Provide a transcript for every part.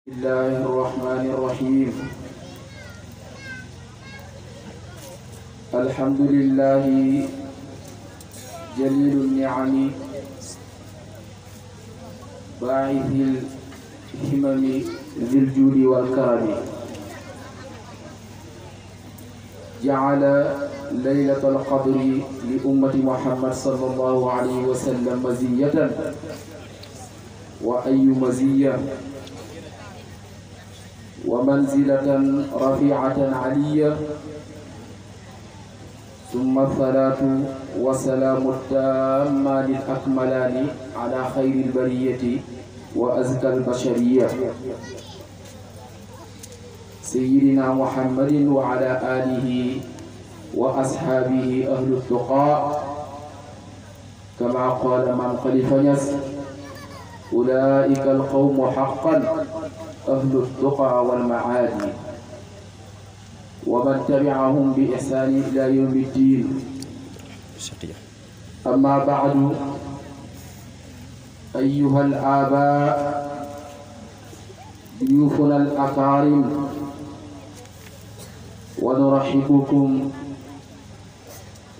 الله الرحمن الرحيم. الحمد لله جليل النعم باعث الهمم ذي الجود والكرم، جعل ليلة القدر لأمة محمد صلى الله عليه وسلم مزية، وأي مزية ومنزلة رفيعة علية. ثم الصلاة والسلام التامان الأكملان على خير البرية وأزكى البشرية سيدنا محمد وعلى آله وأصحابه أهل التقى، كما قال من خلف نس: أولئك القوم حقا أهل التقى والمعادي، ومن تبعهم بإحسان إلى يوم الدين. أما بعد، أيها الآباء ضيوفنا الأكارم، ونرحبكم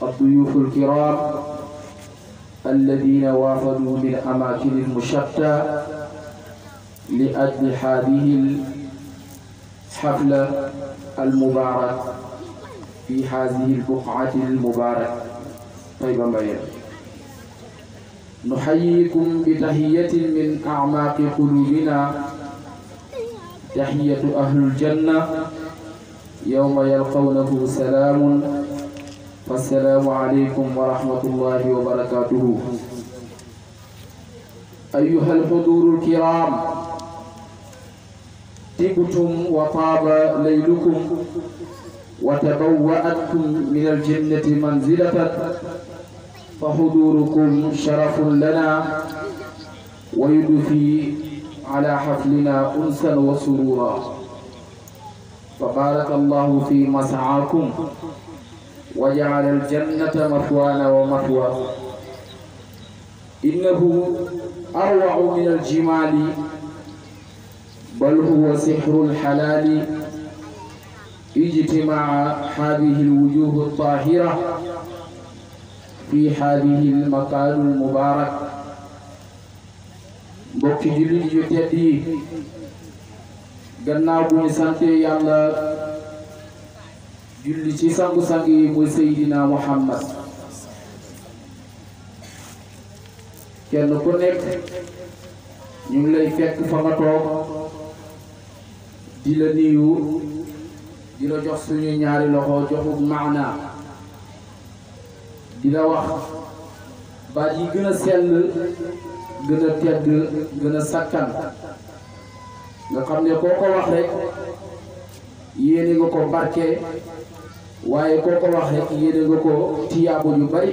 الضيوف الكرام الذين وافدوا من أماكن المشتى لأجل هذه الحفلة المبارك في هذه البقعة المباركة. طيب مبين، نحييكم بتحية من أعماق قلوبنا، تحية أهل الجنة يوم يلقونه سلام، فالسلام عليكم ورحمة الله وبركاته. أيها الحضور الكرام، طبتم وطاب ليلكم وتبوأتكم من الجنة منزلة، فحضوركم شرف لنا ويضفي على حفلنا أنسا وسرورا. فبارك الله في مسعاكم وجعل الجنة مثوانا ومثواكم. إنه أروع من الجمال، بل هو سحر الحلال، اجتماع هذه الوجوه الطاهرة في هذه المكان المبارك. mbokki jullit yu tedd yi, gannaaw bu ñu sante Yàlla julli ci sangu-sang yi muy Seydina Muhammad, kenn ku nekk ñu ngi lay fekk fa nga toog di la nuyu, di la jox suñu ñaari loxo joxub maana, di la wax baat yi gën a sell, gën a tedd, gën a sakkan, nga xam ne koo ko wax rek yéene nga ko barke, waaye koo ko wax rek yéene nga ko tiyaabo yu bari,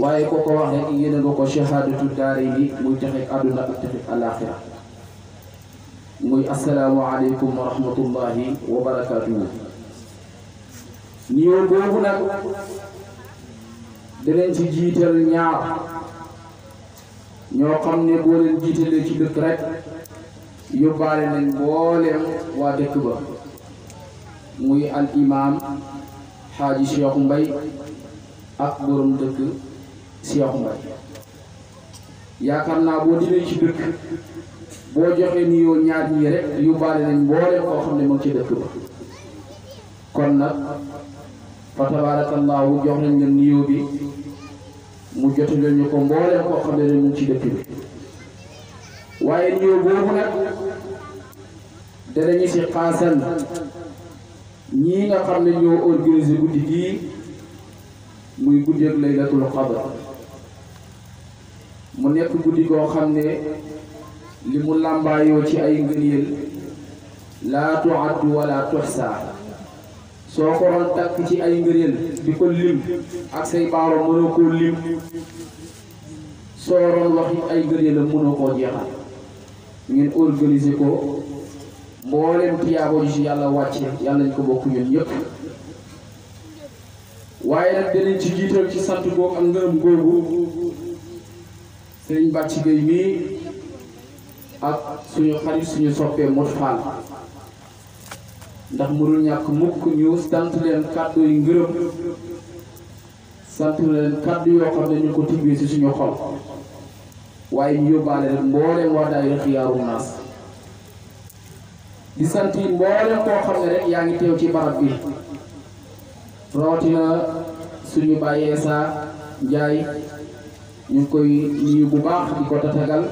waaye koo ko wax rek yéene nga ko shahadatu daarayni, muy texe àdduna ak texe alaaxira. muy assalaamu aleykum wa rahmatullahi wa barakaatuhu. nuyoo boobu nag danañ ci jiital ñaar ñoo xam ne boo leen jiitalee ci dëkk rek yóbbaale nañ mbooleem waa dëkk ba, muy al imaam xaaji Cheikh Mbay ak borom dëkk Cheikh Mbay. yaakaar naa boo dimee ci dëkk, boo joxee nuyoo ñaar ñii rek yóbbaale nañ mbooleem koo xam ne mu ngi ci dëkk ba. kon nag fa tabaarakallaahu jox nañ leen nuyoo bi, mu jotale ñu ko mbooleem koo xam ne mu ngi ci dëkk bi. waaye nuyoo boobu nag danañu si xaasan ñii nga xam ne ñoo organisé guddi gii, muy guddi ak laylatul qadr. mu nekk guddi goo xam ne li mu làmbaayoo ci ay ngëneel laa tuaddu wala tuxsaa. soo ko doon takk ci ay ngëneel di ko lim ak say baaro mënoo koo lim, soo doon wax it ay ngëneel mënoo koo jeexal. ngeen organiser ko, mboolem tiyaabo ji ci yàlla wàcce, yàlla ñu ko bokk ñun ñëpp. waaye nag danañ ci jiital ci sant googu ak ngërëm googu Sëriñ Bàcci Gay mii ak suñu xarit suñu soppee Modou Fall ndax mënul ñàkk mukk ñu sant leen kàddu yu ngërëm sant leen kàddu yoo xam ne ñu ko tibbee ci suñu xol waaye ñu yóbbaale rek mbooleem waa daayira Xiyaaru Naas di sant yi mbooleem koo xam ne rek yaa ngi teew ci barab bi rawatina suñu bàyyee saa Njaay ñu ngi koy nuyu bu baax di ko tatagal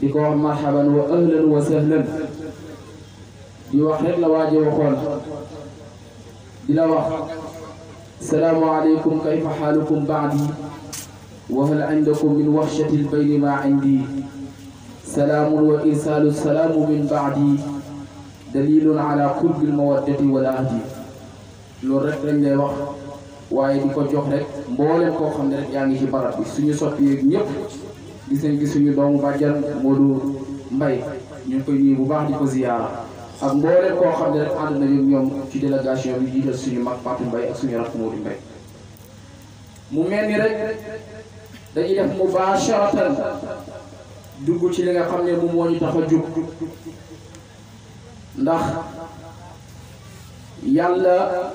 di ko wax marhaban wa ahlan wa sahlan di wax rek la waaje waxoon di la wax salaamu aleykum kayfa xaalukum baadi wa hal indakum min waxshati lbayni ma indi salaamun wa irsaalu salaamu min baadi dalilun ala qurbi lmawaddati wal ahdi loolu rek lañ lay wax waaye di ko jox rek mboolem koo xam ne rek yaa ngi ci barab bi suñu soppi yeeg ñëpp gis nañ gi suñu doomu bàjjan Modou Mbaye ñu ngi koy nuyu bu baax di ko ziyaara ak mboolem koo xam ne rek ànd nañu ñoom ci délégation bi jiital suñu mag Fatou Mbaye ak suñu rakk Modou Mbaye mu mel ni rek dañuy def mubasharatan dugg ci li nga xam ne moom moo ñu tax a jóg ndax yàlla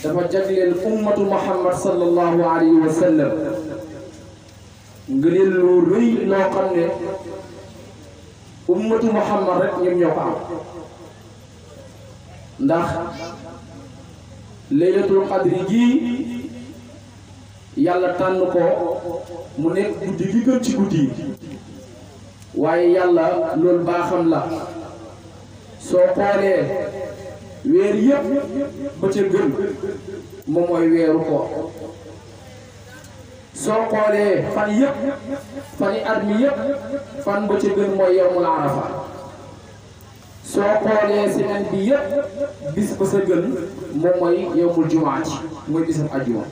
dafa jagleel ummatu Muhammad sallallahu alayhi wa sallam ngëneel lu rëy loo xam ne ummatu Muhammad rek ñoom ñoo ko am ndax laylatul qadri gii yàlla tànn ko mu nekk guddi gi gën ci guddi yi waaye yàlla loolu baaxam la soo xoolee weer yëpp ba ca gën moom mooy weeru koor soo xoolee fan yëpp fan yi at mi yëpp fan ba ca gën mooy yawmul arafa soo xoolee semaine bi yëpp bis ba sa gën moom mooy yawmul jumaati mooy bisam ajjuma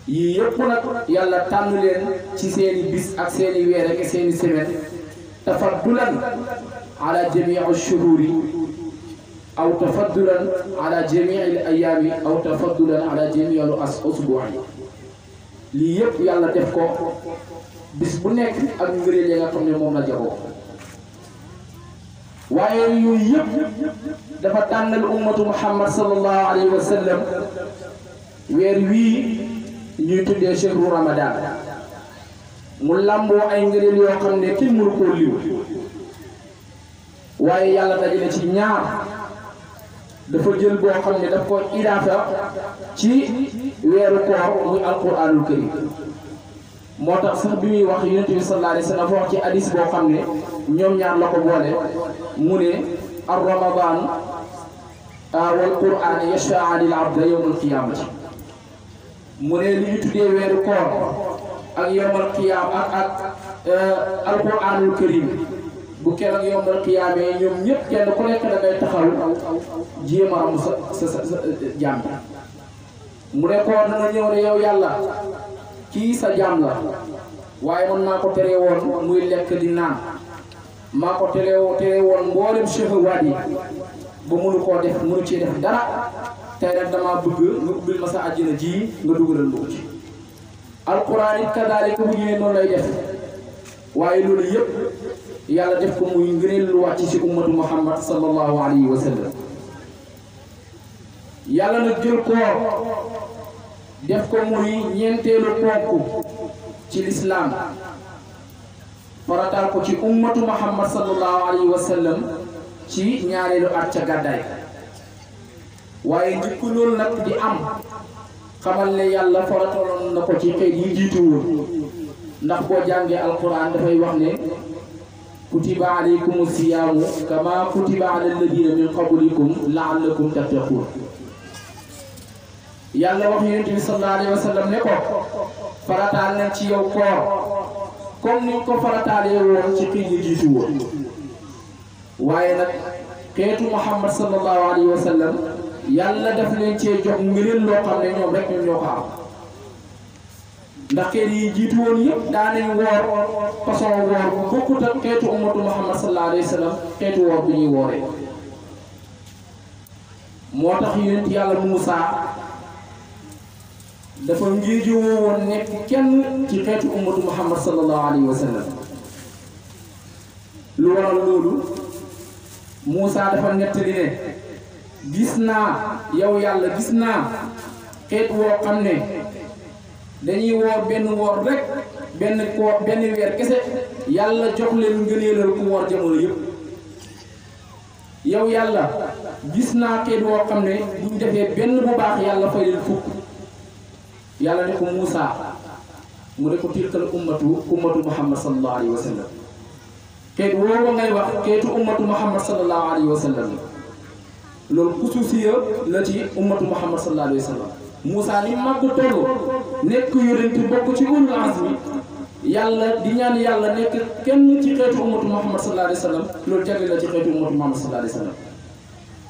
yii yëpp nag yàlla tànn leen ci seeni bis ak seeni weer ak seeni semaine tafaddulan ala jamii shuhuri aw tafaddulan ala jamii al ayaami aw tafaddulan ala jamii al usbuu'i lii yëpp yàlla def ko bis bu nekk ak ngëneel ya nga xam ne moom la jagoo waaye yooyu yëpp dafa tànnal ummatu Muhammad sallallahu alayhi wa sallam weer wii ñuy tuddee shahru Ramadan mu làmboo ay ngëneel yoo xam ne kenn mënu koo liw waaye yàlla dajale ci ñaar dafa jël boo xam ne daf ko idaafa ci weeru koor muy alquranul karim moo tax sax bi muy wax yonent bi sallallahu alayhi wa sallam dafa wax ci hadis boo xam ne ñoom ñaar la ko boole mu ne ar ramadan wal quran yashfa'ani lil abdi yawmal qiyamati mu ne li ñu tuddee weeru koor ak yawmal qiyam ak alquranul karim bu keroog yawmal qiyaamee ñoom ñëpp kenn ku nekk da ngay taxaw jéem a am sa jaam mu ne koor na nga ñëw ne yow yàlla kii sa jaam la waaye man maa ko tere woon muy lekk di naan maa ko tere woon mboolem shahawaat yi ba mënu koo def mënu ci def dara tey nag damaa bëgg nga ubbil ma sa àjjana ji nga dugalal ma ko ci alquran it kadaalika bu ñëwee noonu lay def waaye loolu yëpp yàlla def ko muy ngëneel lu wàcc ci ummatu Muhammad sallallahu alayhi wa sallam yàlla nag jël koor def ko muy ñeenteelu ponk ci lislaam farataal ko ci ummatu Muhammad sallallahu alayhi wa sallam ci ñaareelu at ca gàddaay waaye njëkk loolu nag di am xamal ne yàlla farataloon na ko ci xeet yi jiitu woon ndax boo jàngee alquran dafay wax ne kutiba alaykum siyaamu kama kutiba ala alladina min qablikum laallakum tattaqun yàlla wax yonent bi sallallahu alayhi wa sallam ne ko farataal nañ ci yow koor comme niñ ko farataalee woon ci xeet yi jiitu woon waaye nag xeetu Muhammad sallallahu alayhi wa sallam yàlla def leen cee jox ngëneel loo xam ne ñoom rek ñoom ñoo ko am ndax xeet yi jiitu woon yëpp daanañ woor façon woor bu bokkut ak xeetu ummatu Muhammad sallallahu alayhi wa sallam xeetu woor bu ñuy wooree moo tax yonent yàlla Muusaa dafa ngéejoo woon nekk kenn ci xeetu ummatu Muhammad sallallahu alayhi wa sallam lu waral loolu Moussa dafa nettali ne gis naa yow yàlla gis naa xeet woo xam ne dañuy woor benn woor rek benn weer kese yàlla jox leen ngëneelal ku woor jamono yëpp yow yàlla gis naa xeet woo xam ne buñ defee benn bu baax yàlla fay leen fukk yàlla ne ko Moussa mu ne ko tilkal ummatu Muhammad sallallahu alayhi wa sallam xeet woowa ngay wax xeetu ummatu Muhammad sallallahu alayhi wa sallam loolu xusuusiya la ci ummatu Muhammad sallallahu alayhi wa sallam Moussa ni màgg toll nekk yonent bokk ci ulul azmi yàlla di ñaan yàlla nekk kenn ci xeetu ummatu Muhammad sallallahu alayhi wa sallam loolu jagle la ci xeetu ummatu Muhammad sallallahu alayhi wa sallam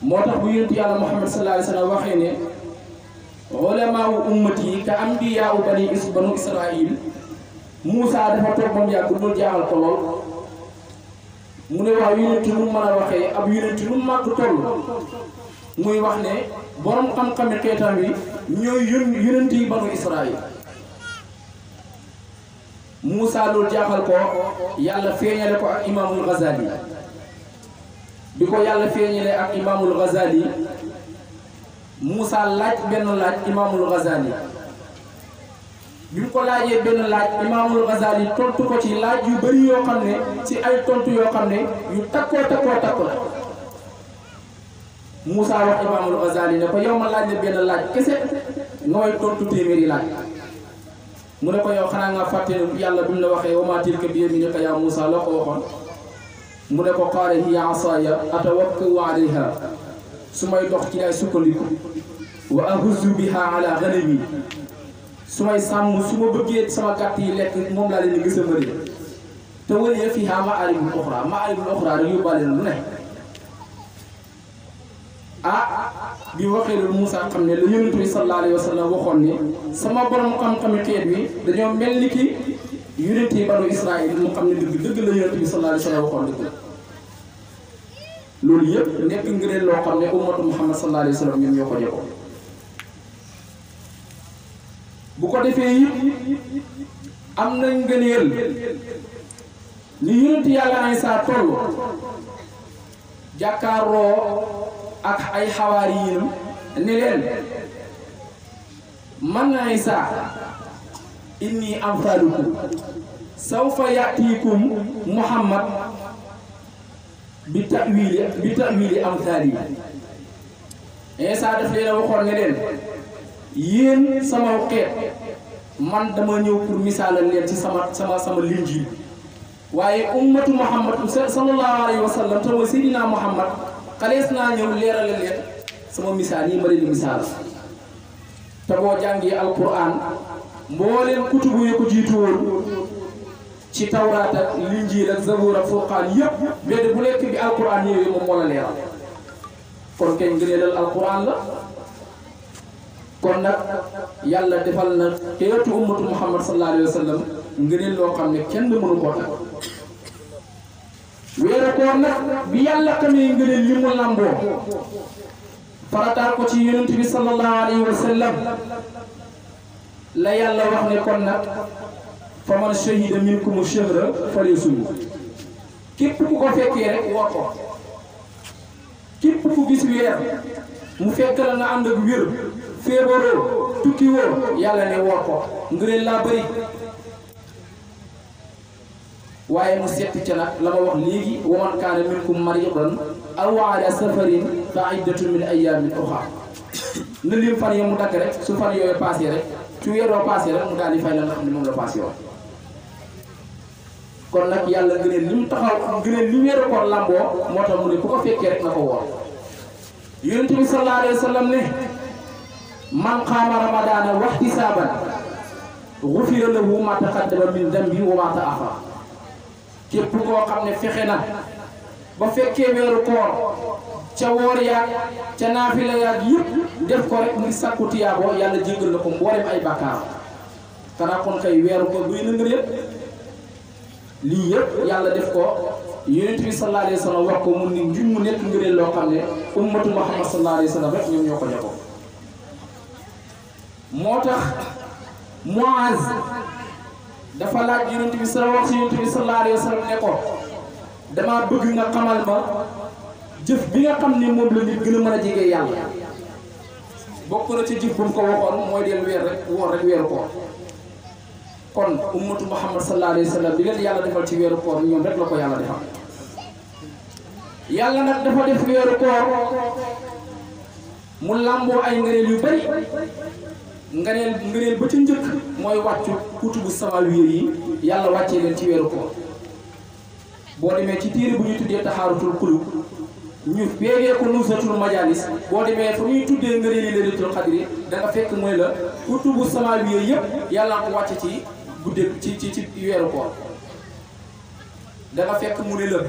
moo tax bu yonent yàlla Muhammad sallallahu alayhi wa sallam waxee ne ulamaawu ummati ka ambiyaa banu Israil Moussa dafa toog ba mu yàgg loolu jaaxal ko lool mu ne waaw yonent lu mën a waxee ab yonent lu màgg toll muy wax ne borom xam-xami xeetam yi ñooy yonent yi banu Israil Moussa loolu jaaxal ko yàlla feeñale ko ak imaamul Ghazali bi ko yàlla feeñale ak imaamul Ghazali Moussa laaj benn laaj imaamul Ghazali bi mu ko laajee benn laaj imaamul Ghazali tontu ko ci laaj yu bari yoo xam ne ci ay tontu yoo xam ne yu takkoo la Moussa wax imaamul Ghazali ne ko yow ma laaj la benn laaj kese nga way tontu téeméeri laaj mu ne ko yow xanaa nga fàtte yàlla bi mu la waxee wa maa tilka bi yamiinika yaa Moussa loo ko waxoon mu ne ko qaala hiya asaaya atawakkau alayha su may dox ci ay sukkandiku wa ahuzzu biha ala ghanami su may sàmm su ma bëggee sama gàtt yi lekk moom laa leen di gis a mëri te waliya fiha ma'aaribul uxraa rek yóbbaale na lu ne bi waxee loolu Moussa xam ne la yonent bi sallallahu alayhi wa sallam waxoon ne sama borom xam-xami xeet bi dañoo mel ni ki yonent yi banu Israil mu xam ne dëgg la yonent bi sallallahu alayhi wa sallam waxoon dëgg la loolu yëpp nekk ngëneel loo xam ne ummatu Muhammad sallallahu alayhi wa sallam ñoom ñoo ko jëkkoon bu ko defee it am na ngëneel ni yonent yàlla Isaa toll jàkkaarloo ak ay xawaari yinam ne leen man Isaa inni amsalukum sawfa yatiikum Muhammad bi ta'wili amsaali Isaa daf leen a waxoon ne leen yéen sama xeet man dama ñëw pour misaalal leen ci sama linjiil waaye ummatu Muhammad sallallahu alayhi wa sallam te mooy Seydina Muhammad xalees naa ñëw leerale leen sama misaal yi ma leen di misaal te boo jàngee alquran mbooleen kutubu yi ko jiitu woon ci tawraat ak linjiil ak zabuur ak furqaan yëpp benn bu nekk bi alquran ñëwee moom moo la leeral kon kañ ngëneelal alquran la kon nag yàlla defal na xeetu ummatu Muhammad sallallahu alayhi wa sallam ngëneel loo xam ne kenn mënu koo takk weeru koor nag bi yàlla xamee ngëneel li mu lamboo farataal ko ci yonent bi sallallahu alayhi wa sallam la yàlla wax ne kon nag fa man shahida minkumu shahra falyasumhu képp ku ko fekkee rek woor ko képp ku gis weer mu fekk la nga ànd ak wér feebaroo tukki woo yàlla ne woor ko ngëneel laa bëri waaye mu setti ca nag la ma wax léegi wa man kaana minkum maridan aw ala safarin fa iddatun min ayaamin uxar na lim fan yi mu dagg rek su fan yooyu passé rek su weeroo passé rek mu daal di fay la nga xam ne moom la passé woon kon nag yàlla ngëneel li mu taxaw ngëneel li weeru koor lamboo moo tax mu ne ku ko fekkee rek na ko woor yonent bi sallallahu alayhi wa sallam ne man qaama ramadaana wahtisaaban gufira lahu ma taqaddama min dambi wa ma ta'akhkhara képp koo xam ne fexe na ba fekkee weeru koor ca woor yaag ca naafila yaag yëpp def ko rek muy sàkku tiyaabo yàlla jéggal na ko mboolem ay bàkkaar xanaa kon kay weeru koor buy na ngër yëpp lii yëpp yàlla def ko yonent bi sallallahu alayhi wa sallam wax ko mu ni ngir mu nekk ngëneel loo xam ne ummatu Muhammad sallallahu alayhi wa sallam rek ñoom ñoo ko jagoo moo tax Muaz dafa laaj yonent bi sallallahu alayhi wa sallam ne ko dama bëgg nga xamal ma jëf bi nga xam ne moom la nit gën a mën a jege yàlla bokk na ci jëf bu mu ko waxoon mooy del weer rek woor rek weeru koor kon ummatu Muhammad sallallahu alayhi wa sallam di leen yàlla defal ci weeru koor ñoom rek la ko yàlla defal yàlla nag dafa def weeru koor mu làmboo ay ngëneel yu bari ngëneel ba ci njëkk mooy wàccu kutubu samawiyya yi yàlla wàccee leen ci weeru koor boo demee ci téere bu ñu tuddee taxaaratul qulub ñu péegee ko nusatul majalis boo demee fa ñuy tuddee ngëneeli laylatul qadri da nga fekk mooy la kutubu samawiyya yëpp yàlla ko wàcce ci gudde ci weeru koor da nga fekk mu ne la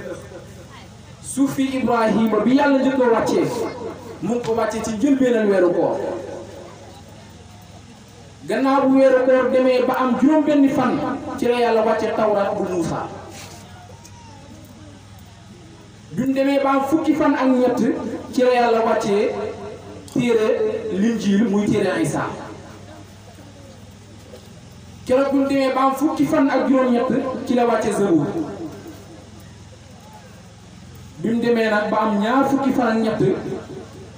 suufi Ibrahima bi yàlla njëkk a wàccee mu ngi ko wàccee ci njëlbeenal weeru koor gannaaw bu weeru koor demee ba am juróom-benni fan ci la yàlla wàccee tawraat bu Muusa bi mu demee ba am fukki fan ak ñett ci la yàlla wàccee téere linjiil muy téere Isaa keroog bi mu demee ba am fukki fan ak juróom-ñett ci la wàccee Zabuur bi mu demee nag ba am ñaar fukki fan ak ñett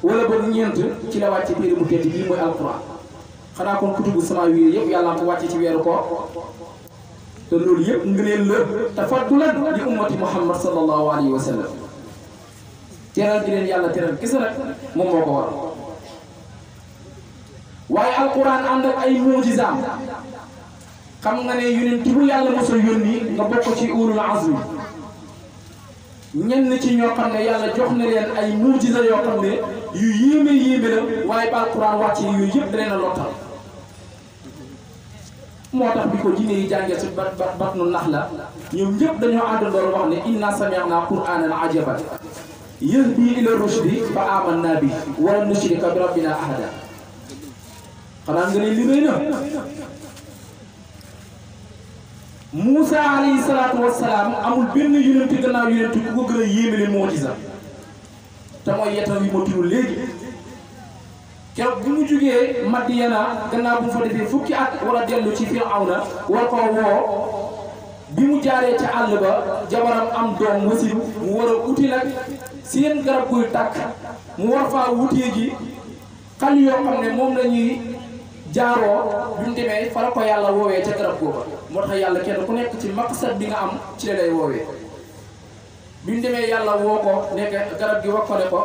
wala boog ñeent ci la wàccee téere bu tedd bii mooy alquran xanaa kon kutubu samawiyya yëpp yàlla ko wàccee ci weeru koor te loolu yëpp ngëneel la tafaddulan li ummati Muhammad sallallahu alayhi wa sallam teral gi leen yàlla teral gis nag moom moo ko war waaye alquran ànd ak ay mujizaam xam nga ne yonent bu yàlla mos a yónni nga bokk ci ulul azmi ñenn ci ñoo xam ne yàlla jox na leen ay mujiza yoo xam ne yu yéeme la waaye ba alquran wàcce yooyu yëpp da leen a lottal moo tax bi ko jinne yi jàngee ci batnu naxla ñoom ñëpp dañoo àndandoor wax ne inna sami'na qur'anan ajaban yahdi ila rushdi fa amanna bi wa lan nushrika bi rabbina ahada xanaa nga ne li rëy na Muusa alayhi salaatu wassalaam amul benn yonent gannaaw yonent ku ko gën a yéemale mu'jiza te mooy yetam yi ma tudd léegi keroog bi mu jugee Madiyana gannaaw bu mu fa defee fukki at wala dellu ci Firawna war koo woo bi mu jaaree ca àll ba jabaram am doom wasin mu war a uti nag seen garab guy tàkk mu war faa wutee ji xal yoo xam ne moom la ñuy jaaroo bi mu demee fa la ko yàlla woowee ca garab googa moo tax yàlla kenn ku nekk ci maqsad bi nga am ci la lay woowee bi mu demee yàlla woo ko nekk garab gi wax ko ne ko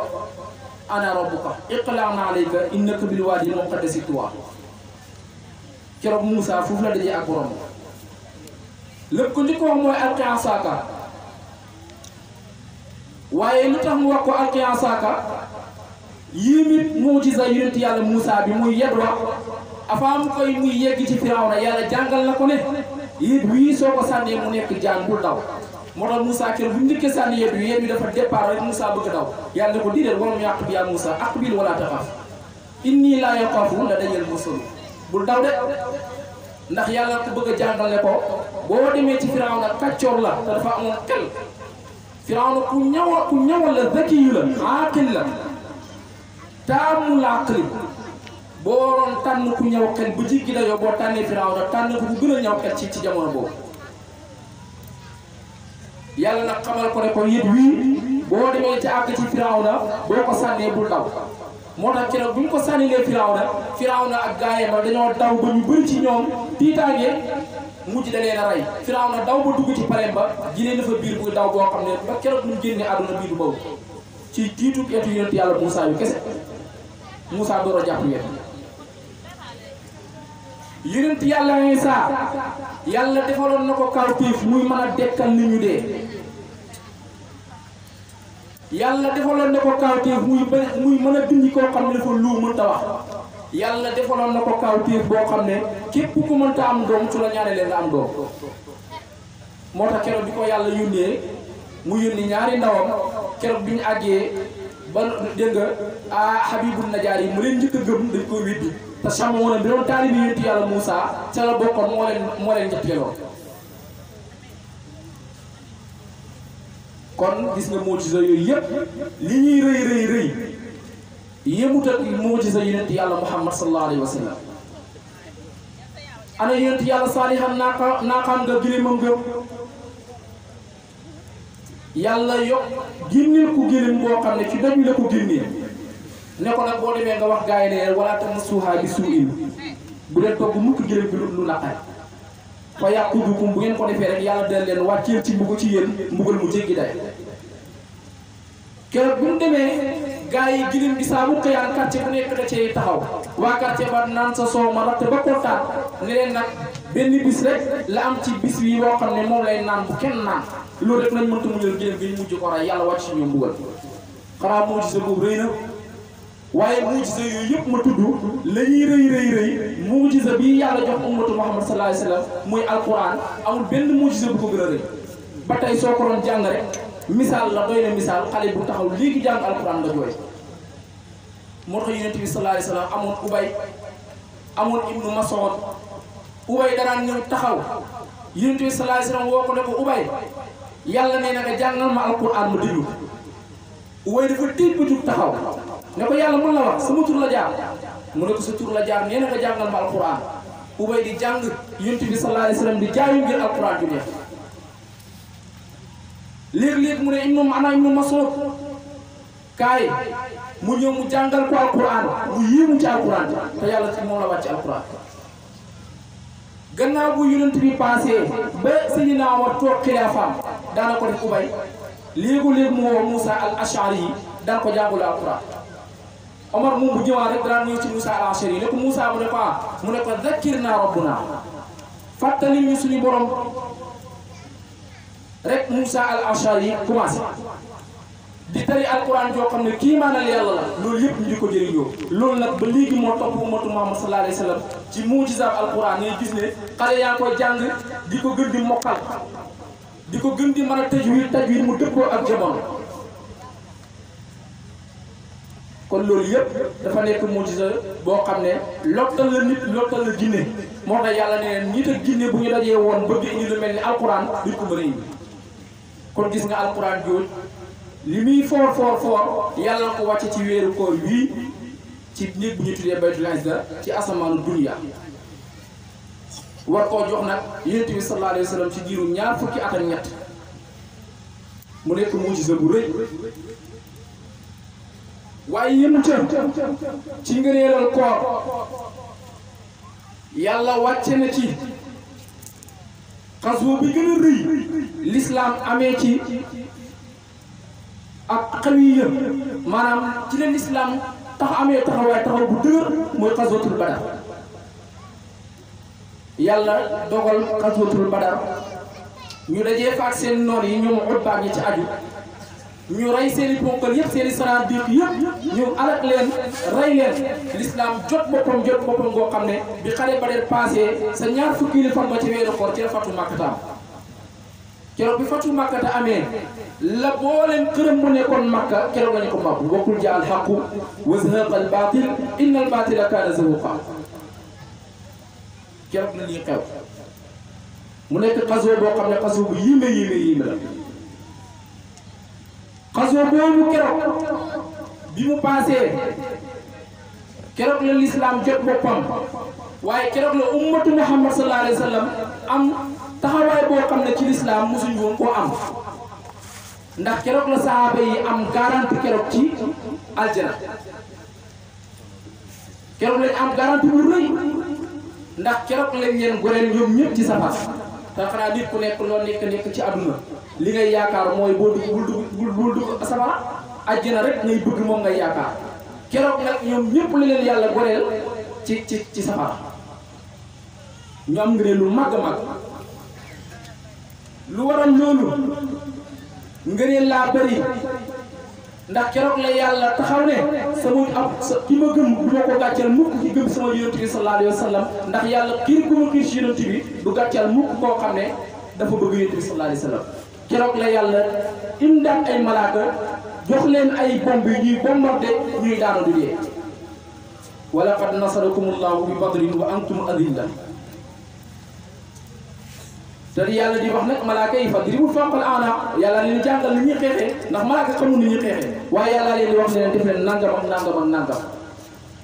ana rabbuka iqla'na alayka innaka bil waadi muqaddasi tuwa keroog Muusa foofu la dajee ak borom lépp ko li ko wax mooy alqi asaaka waaye lu tax mu wax ko alqi asaaka yéemit mujiza yonent yàlla Muusa bi muy yedwa avant mu koy muy yegg ci Firawna yàlla jàngal na ko ne yéet wii soo ko sànnee mu nekk jaan bul daw moo tax Moussa keroog bu ñu njëkkee sànni yéet wi dafa départ rek Moussa bëgg daw yàlla ne ko déedéet waroon yàq yaa Moussa aqbil wala taxaf inni laa yaxaafu la dajal musul bul daw de ndax yàlla ko bëgg a jàngal ne ko boo demee ci Firawna kàccoor la te dafa amoon xel Firawna ku ñawal la zakiyu la aaqil la taamul aqli boo waroon tànn ku ñaw xel bu jiggi dayoo boo tànnee Firawna tànn ku gën a ñaw xel ci jamono boobu yàlla nag xamal ko ne ko yët wii boo demee ci àgg ci Firawna boo ko sànnee bul daw moo tax keroog bu ñu ko sànnilee Firawna ak gaayam dañoo daw ba ñu bëri ci ñoom tiitaange mujj da leen a rey Firawna daw ba dugg ci palem ba jinee na fa biir buy daw boo xam ne ba keroog ñu génne àdduna biir boobu ci tiitu etu yonent yàlla Moussa yu kese Moussa door a jàpp wet yonent yàlla Isaa yàlla defaloon na ko kawtéef muy mën a dekkal ni ñu dee yàlla defaloon na ko kawtéef muy mën a dindi koo xam ne dafa lu mënta wax yàlla defaloon na ko kawtéef boo xam ne képp ku mënta am doom su la ñaanalee nga am doom moo tax keroog bi ko yàlla yónnee mu yónni ñaari ndawam keroog bi ñu àggee ba dégg nga Habibul Najaar yi mu leen njëkk a gëm dañ koy weddi te sama woon bi doon taalibi yonent yàlla Moussa ca la bokkoon moo leen njëkkeeloo kon gis nga mujiza yooyu yëpp li ñuy rëy yëmut ak mujiza yonent yàlla Muhammad sallallahu alayhi wa sallam ana yonent yàlla Saalihan naaqaam nga giléemam nga yàlla yokk génneel ko gëléem boo xam ne ci doj wi la ko génnee ne ko nag boo demee nga wax gaa yi ne wala tamassuuhaa bi suu'in bu leen togg mukk gëléem bi lu naqari fa ya'xudukum bu ngeen ko defee rek yàlla dina leen wàcceel ci mbugal ci yéen mbugal mu jéggi day keroog bu ñu demee gaa yi gëléem bi saa bu xëyaan quartier bu nekk da cee taxaw waa quartier ba naan sa soow ma ratt ba kontaan ne leen nag benn bis rek la am ci bis yi boo xam ne moom lay naan bu kenn naan loolu rek lañ mënta muñal gëléem gi ñu mujj ko rey yàlla wàcc ci ñoom mbugal xanaa mucjiza boobu rëy na waaye mucjiza yooyu yëpp ma tudd la ñuy rëy mucjiza bii yàlla jox ummatu Muhammad sallallahu alayhi wa sallam muy alquran amul benn mucjiza bu ko gën a rëy ba tey soo ko doon jàng rek misaal la doy na misaal xale bu taxaw léegi jàng alquran nga jooy moo tax yonent bi sallallahu alayhi wa sallam amoon Ubay amoon Ibnu Mas'ud Ubay daraan ñëw taxaw yonent bi sallallahu alayhi wa sallam woo ko ne ko Ubay yàlla nee na nga jàngal ma alquran ma déglu Ubay dafa tiit ba jug taxaw ne ko yàlla mën la wax sama tur la jaar mu ne ko sa tur la jaar nee na nga jàngal ma alquran Ubay di jàng yonent bi sallallahu alayhi wa sallam di jaayu ngir alquran ju neex léeg-léeg mu ne Ibnu Mas'ud kaay mu ñëw mu jàngal ko alquran mu yéemu ci alquran te yàlla ci moom la wàcc alquran gannaaw bu yonent bi passé ba Seydina Omar toog xilaafaam daana ko def Ubay léegu-léeg mu woo Moussa al-Ash'ari yi daan ko jàngul alquran Omar moom bu ñëwaat rek daan ñëw ci Moussa al-Ash'ari yi ne ko Moussa mu ne ko zakkirnaa rabbunaa fàttali ñu suñu borom rek Moussa al-Ash'ari yi commencé di tari alquran joo xam ne kii maanal yàlla la loolu yëpp ñu di ko jëriñoo loolu nag ba léegi moo topp ummatu Muhammad sallallahu alayhi wa sallam ci mujizaab alquran ngay gis ne xale yaa koy jàng di ko gën di mokkal di ko gën di mën a tajwid mu dëppoo ak jamono kon loolu yëpp dafa nekk mujiza boo xam ne lottal la nit lottal la jinne moo tax yàlla ne nit ak jinne bu ñu dajee woon bëgg indi lu mel ni alquran duñ ko mën a indi kon gis nga alquran jooju li muy foor yàlla ko wàcce ci weeru koor wii ci néeg bu ñu tuddee baytul izza ci asamaanu dunya war koo jox nag yonent bi sallallahu alayhi wa sallam ci diiru ñaar fukki at ak ñett mu nekk mujiza bu rëy waaye yëmu ci ngëneelal koor yàlla wàcce na ci xaswa bi gën a rëy l'islam amee ci ak xawiya maanaam ci leen islam amee taxaw bu dëgër mooy xaswatul badar yàlla dogal xaswatul badar ñu dajee faak seen noon yi ñoom Utba ñi ci aju ñu rey seeni ponkal yëpp seeni sanaadiq yëpp ñu alak leen rey leen l'islam jot boppam goo xam ne bi xare Badar passé sa ñaar fukki fan ba ci weeru koor ci la fatu Makkata keroog bi fatu Makkata amee la booleen këram mu nekkoon Makka keroog lañu ko màbb bokkul jaal xaqu wa zahaqa al baatil inna al baatila kaana zahuuqa keroog la lii xew mu nekk xasoo boo xam ne xasoo bu yéeme la xasoo boobu keroog bi mu paasee keroog la lislaam jot boppam waaye keroog la ummatu Muhammad sallallahu alayhi wa sallam am taxawaay boo xam ne ci lislaam mosuñu woon koo am ndax keroog la sahaaba yi am garanti keroog ci aljana keroog lañ am garanti bu rëy ndax keroog lañ leen goreel ñoom ñëpp ci safar te xanaa nit ku nekk loo nekk ci àdduna li ngay yaakaar mooy boo dugg bul dugg safara aljana rek ngay bëgg moom ngay yaakaar keroog nag ñoom ñëpp la leen yàlla goreel ci safara ñu am ngëneel lu màgg lu waral loolu ngëneel laa bëri ndax keroog la yàlla taxaw ne ki ma gëm du ma ko gàcceel mukk ki gëm sama yonent bi sallallahu alayhi wa sallam ndax yàlla xiir ku ma xiir ci yonent bi du gàcceel mukk koo xam ne dafa bëgg yonent bi sallallahu alayhi wa sallam keroog la yàlla imdaat ay malaaka jox leen ay bomb yi ñuy bombardé ñuy daanu du dee wa laqad nasarakumullahu bi badrin wa antum adilla te yàlla di wax nag malaaka yi fadribu fawqal a'naaq yàlla leen jàngal ni ñuy xeexee ndax malaaka xamul ni ñuy xeexee waaye yàlla leen di wax ne leen def leen nangam ak nangam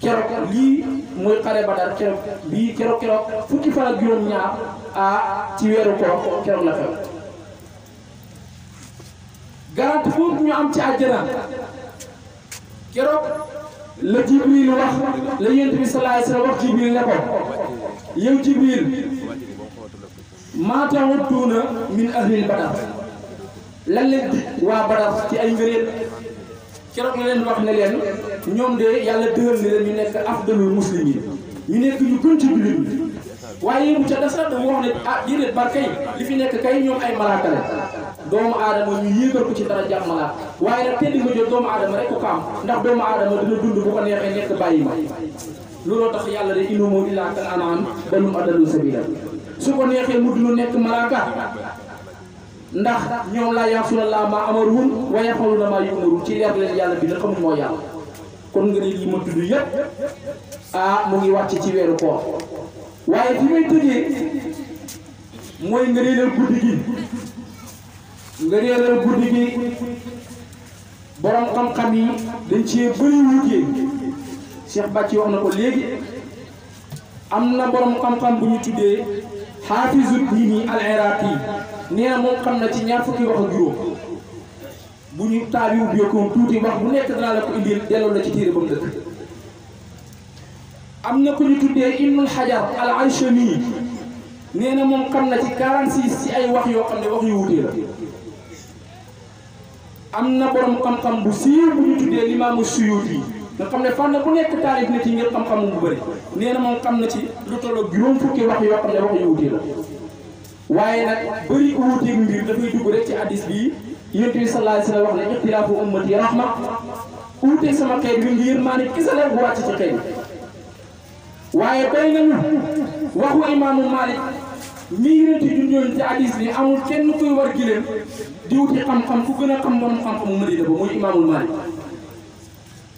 keroog lii mooy xare Badar keroog fukki fan ak juróom-ñaar ci weeru koor keroog la xew garanti boobu ñu am ci àjjana keroog la Jibril wax la Yonent bi sallallahu alayhi wa sallam wax Jibril ne ko yow Jibril maa ta'udduuna min ahlil Badar lan leen di waa Badar ci ay ngëneel keroog la leen wax ne leen ñoom de yàlla dëgal ne leen ñu nekk afdalul muslimin ñu nekk ñu gën ci jullit ñi waaye mu ca des nag dafa wax ne ah déedéet bar kay li fi nekk kay ñoom ay malaaka la doomu aadama ñu yéegal ko ci dara jàmm malaaka waaye nag tedd nga jël doomu aadama rek ko am ndax doomu aadama dina dund bu ko neexee nekk bàyyi ma looloo tax yàlla de in hum illaa kal an'aam bal hum adallu sabiila su ko neexee mu dund nekk malaaka ndax ñoom laa ya'suuna llaaha maa amaruhum wa yaf'aluuna maa yu'maruun ci leer leen yàlla bi na xamul moo yàlla kon nga ne li ma tudd yépp mu ngi wàcc ci weeru koor waaye fi may tëjee mooy nga réeral guddi gi borom xam-xam yi dañ cee bëri wuute Cheikh Bàcci wax na ko léegi am na borom xam-xam bu ñu tuddee xaafizu diini al-Iraaqi nee na moom xam na ci ñaar fukki wax ak juróom bu ñu taabi ubbeekoon tuuti wax bu nekk danaa la ko indil delloo la ci téere ba mu dëkk am na ku ñu tuddee Ibnul Hajar al-Ayshami nee na moom xam na ci 46 ci ay wax yoo xam ne wax yu wutee la am na borom xam-xam bu siiw bu ñu tuddee Limaamu Suyuuti nga xam ne fànn bu nekk taalif na ci ngir xam-xamum bu bëri nee na moom xam na ci lu tollook juróom fukki wax yoo xam ne wax yu wutee la waaye nag bëri wuuteeg mbir dafay dugg rek ci hadis bii Yonent bi sallallahu alayhi wa sallam wax ne ixtilaafu ummati rahma wuuteeg sama xeet bi ngir maa ne kisa la bu wàcc ci xeet waaye doy nañu waxu imaamu Malik mii yonenti junjoon ci hadis ni amul kenn kuy war giléem di wuti xam-xam ku gën a xam borom xam-xamu Madina ba muy imaamul Malik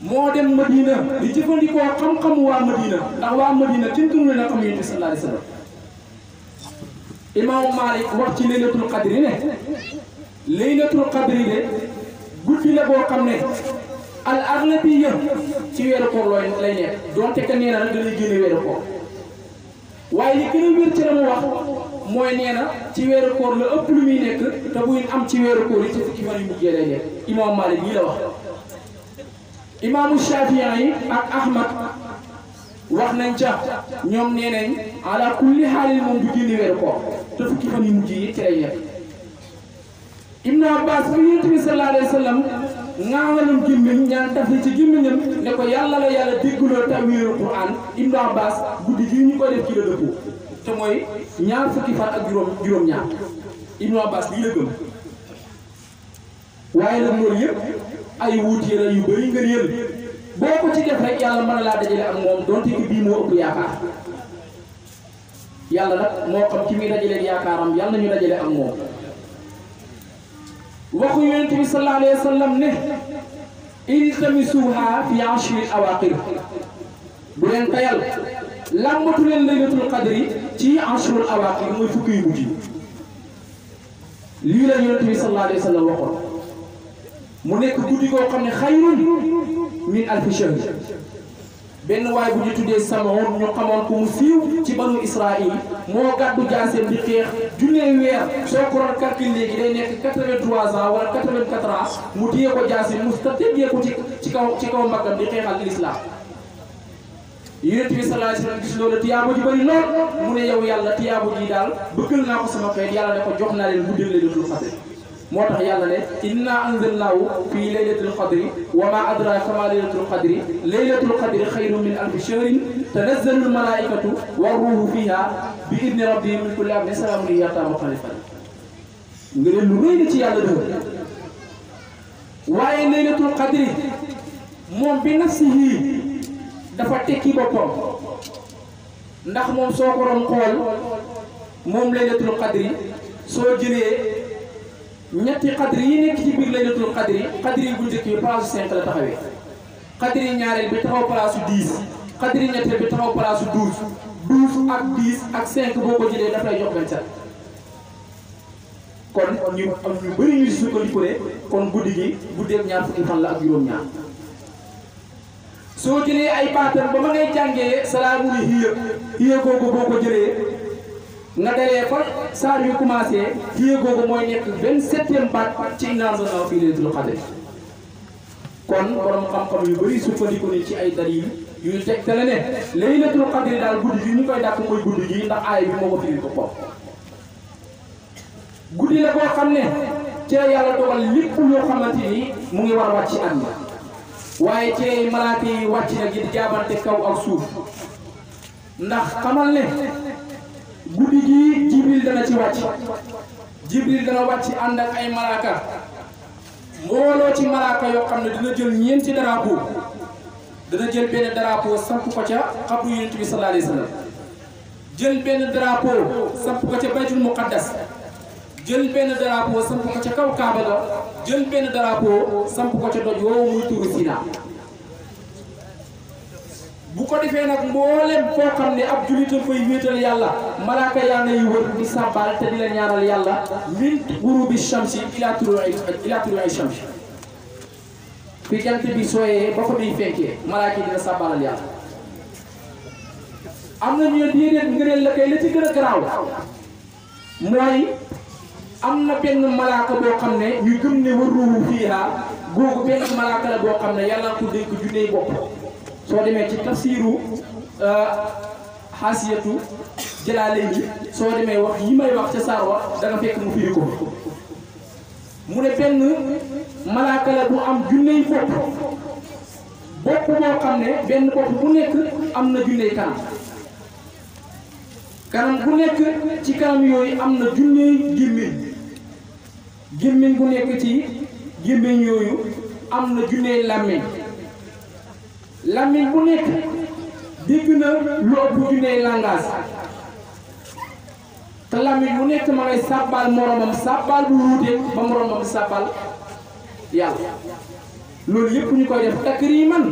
moo dem Madina di jëfandikoo xam-xamu waa Madina ndax waa Madina kenn gënu leen a xam Yonent bi sallallahu alayhi wa sallam imaamu Malik wax ci laylatul qadri ne laylatul qadri de guddi la boo xam ne al aghlabiyya ci weeru koor lay nekk donte que nee na nag dalay génne weeru koor waaye li gën a wér ci la mu wax mooy nee na ci weeru koor la ëpp lu muy nekk te buy am ci weeru koor yi ci fukki fan yu mujjee lay nekk imaamu Maalik yi la wax. imaamu Shaafi'i yi ak Ahmad wax nañ ca ñoom nee nañ ala kulli xaalin moom du génne weeru koor te fukki fan yu mujj yi ci lay nekk. Ibnu Abbas bi Yonent bi sallallahu alayhi wa sallam ngaangalum gémmiñ ñaan taf ci gémmiñam ne ko yàlla la yàlla déggloo tawiirul Qur'an Ibnu Abbas guddi gi ñu koy def ci la dëppoo te mooy ñaar fukki fan ak juróom-ñaar Ibnu Abbas lii la gëm waaye nag loolu yëpp ay wuute la yu bëri nga yël boo ko ci def rek yàlla mën na laa dajale ak moom donte ki bii moo ëpp yaakaar yàlla nag moo xam ci muy dajaleen yaakaaram yàlla nañu dajale ak moom. waxu Yonent bi sallallahu alayhi wa sallam ne iltamisuha fi ashril awaqir bu leen tayal làmbatu leen laylatul qadri ci ashrul awaqir mooy fukki yu mujj lii la Yonent bi sallallahu alayhi wa sallam waxoon mu nekk guddi koo xam ne xayrun min alfi shahr benn waay bu ñu tuddee Samoon ñu xamoon ko mu siiw ci banu Israël moo gàddu jaaseem di xeex junnee weer soo ko doon calcul léegi day nekk 83 ans wala 84 ans mu téye ko jaaseem mu ta teggee ko ci kaw mbaggam di xeexal l'islam Yonent bi sallallahu alayhi wa sallam gis loolu tiyaabo ji bëri lool mu ne yow yàlla tiyaabo ji daal bëggal naa ko sama xeet yàlla ne ko jox naa leen guddal laylatul qadr moo tax yàlla ne inna anzalnaahu fii laylatul qadri wa ma adraka ma laylatul qadri laylatul qadri xayrun min alfi shahrin tanazzalu al malaikatu wa ruuhu fiha bi idni rabbihim min kulli amrin salaamun hiya hattaa matla'il fajr nga leen lu rëy na ci yàlla dëgg waaye laylatul qadri moom bi nafsihi dafa tekki boppam ndax moom soo ko doon xool moom laylatul qadri soo jëlee ñetti qadri yi nekk ci biir laylatul qadri yi bu njëkk bi place 5 la taxawee qadri yi ñaareel bi taxaw place 10 qadri yi ñetteel bi taxaw place 12 ak 10 ak 5 boo ko jëlee daf lay jox 27 kon ñu am ñu bëri ñu sukkandiku ne kon guddi gi guddeeg ñaar fukki fan la ak juróom-ñaar soo jëlee ay baatam ba ma ngay jàngee salaamun hiya googu boo ko jëlee nga dalee fa saar yu commencé téye googu mooy nekk 27e baat ci innaa anzalnaahu fii laylatul qadr. kon borom xam-xam yu bëri sukkandiku ni ci ay dalil yu tegtale ne laylatul qadr daal guddi gi ñu koy dàkk mooy guddi gi ndax aaya bi moo ko firi ko bopp. guddi la boo xam ne ci la yàlla dogal lépp loo xamante ni mu ngi war a wàcc ci at mi waaye ci malaaka yi wàcc na gi di jaabante kaw ak suuf ndax xamal ne guddi gi jibril dana ci wàcc. jibril dana wàcc ànd ak ay malaaka mbooloo ci malaaka yoo xam ne dina jël ñeenti drapeau dana jël benn drapeau samp ko ca xabru yonent bi sallallahu alayhi wa sallam jël benn drapeau samp ko ca baytul muqaddas jël benn drapeau samp ko ca kaw kaaba ga jël benn drapeau samp ko ca doj woowu muy turu Sina. bu ko defee nag mboolem foo xam ne ab jullitam fay wéetal yàlla malaaka yaa ngay wër di sàbbal te di la ñaanal yàlla min gurubi shamsi ila tuluu'i shamsi fi jant bi sooyee ba ko muy fekkee malaaka yi dina sàbbalal yàlla. am na ñu ne déedéet ngëneel la kay la ci gën a garaaw mooy am na benn malaaka boo xam ne ñu gëm ne wa ruuhu fiihaa googu benn malaaka la boo xam ne yàlla ko dénk junney bopp. soo demee ci tafsiru xaasiyatu Jalaalayni soo demee wax yi may wax ca saar wa da nga fekk mu firi ko mu ne benn malaaka la bu am junney bopp boo xam ne benn bopp bu nekk am na junney kanam bu nekk ci kanam yooyu am na junney gémmiñ bu nekk ci gémmiñ yooyu am na junney làmmiñ bu nekk dégg na lu ëpp junney langage te làmmiñ bu nekk ma ngay sàbbal moromam sàbbal bu wuute ba moromam sàbbal yàlla loolu yëpp ñu koy def takriman